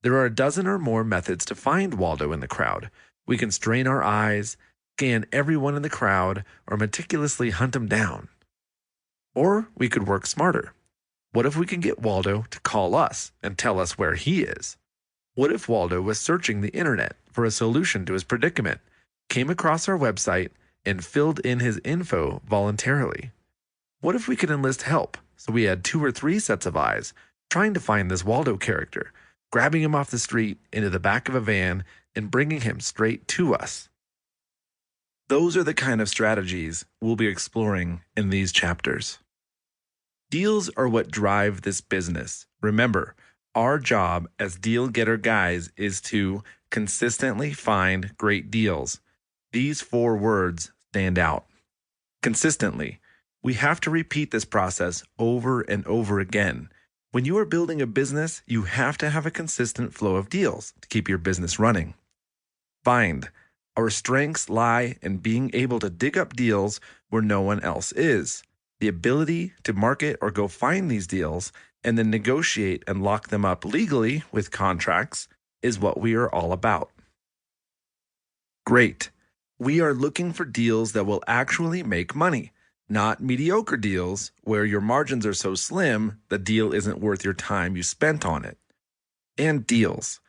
There are a dozen or more methods to find Waldo in the crowd. We can strain our eyes, scan everyone in the crowd, or meticulously hunt him down. Or we could work smarter. What if we can get Waldo to call us and tell us where he is? What if Waldo was searching the internet for a solution to his predicament, came across our website, and filled in his info voluntarily? What if we could enlist help so we had 2 or 3 sets of eyes trying to find this Waldo character, grabbing him off the street into the back of a van and bringing him straight to us? Those are the kind of strategies we'll be exploring in these chapters. Deals are what drive this business. Remember, our job as deal getter guys is to consistently find great deals. These 4 words stand out. Consistently. We have to repeat this process over and over again. When you are building a business, you have to have a consistent flow of deals to keep your business running. Find. Our strengths lie in being able to dig up deals where no one else is. The ability to market or go find these deals and then negotiate and lock them up legally with contracts is what we are all about. Great. We are looking for deals that will actually make money, not mediocre deals where your margins are so slim the deal isn't worth your time you spent on it. And deals.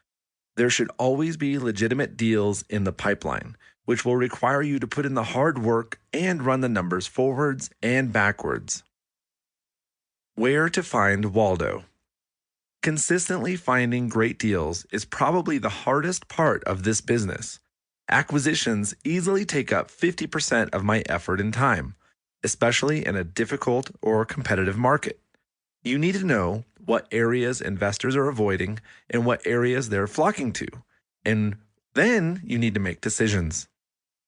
There should always be legitimate deals in the pipeline, which will require you to put in the hard work and run the numbers forwards and backwards. Where to find Waldo? Consistently finding great deals is probably the hardest part of this business. Acquisitions easily take up 50% of my effort and time, especially in a difficult or competitive market. You need to know what areas investors are avoiding and what areas they're flocking to, and then you need to make decisions.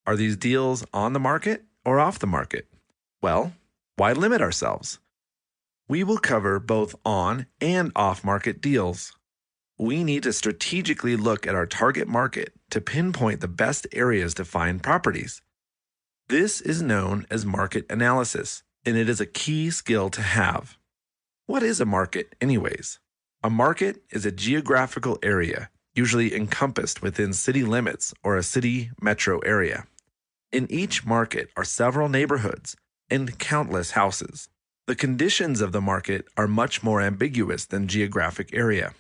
Are these deals on the market or off the market? Well, why limit ourselves? We will cover both on and off-market deals. We need to strategically look at our target market to pinpoint the best areas to find properties. This is known as market analysis, and it is a key skill to have. What is a market, anyways? A market is a geographical area, usually encompassed within city limits or a city metro area. In each market are several neighborhoods and countless houses. The conditions of the market are much more ambiguous than geographic area.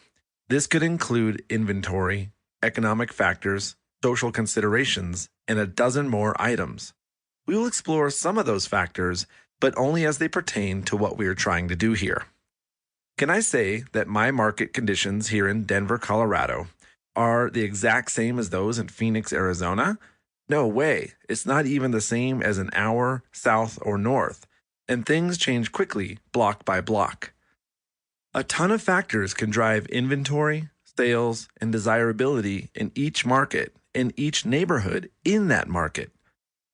This could include inventory, economic factors, social considerations, and a dozen more items. We will explore some of those factors, but only as they pertain to what we are trying to do here. Can I say that my market conditions here in Denver, Colorado, are the exact same as those in Phoenix, Arizona? No way. It's not even the same as an hour south or north, and things change quickly, block by block. A ton of factors can drive inventory, sales, and desirability in each market, in each neighborhood in that market.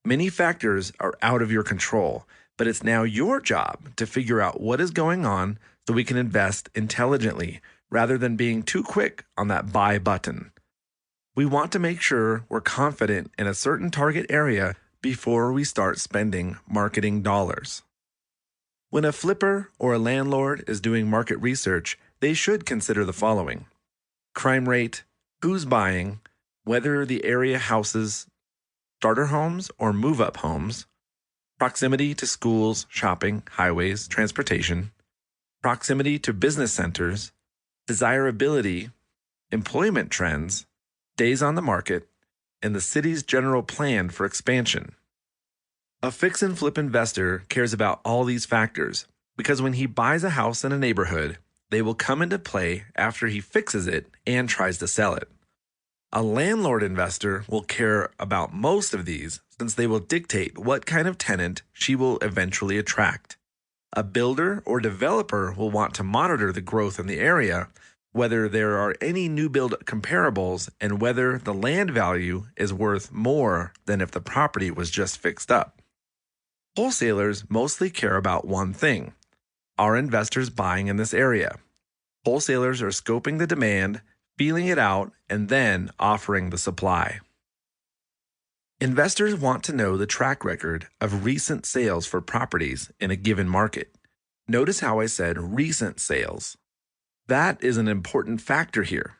Many factors are out of your control, but it's now your job to figure out what is going on so we can invest intelligently rather than being too quick on that buy button. We want to make sure we're confident in a certain target area before we start spending marketing dollars. When a flipper or a landlord is doing market research, they should consider the following: crime rate, who's buying, whether the area houses starter homes or move-up homes, proximity to schools, shopping, highways, transportation, proximity to business centers, desirability, employment trends, days on the market, and the city's general plan for expansion. A fix and flip investor cares about all these factors because when he buys a house in a neighborhood, they will come into play after he fixes it and tries to sell it. A landlord investor will care about most of these since they will dictate what kind of tenant she will eventually attract. A builder or developer will want to monitor the growth in the area, whether there are any new build comparables, and whether the land value is worth more than if the property was just fixed up. Wholesalers mostly care about one thing: are investors buying in this area? Wholesalers are scoping the demand, feeling it out, and then offering the supply. Investors want to know the track record of recent sales for properties in a given market. Notice how I said recent sales. That is an important factor here.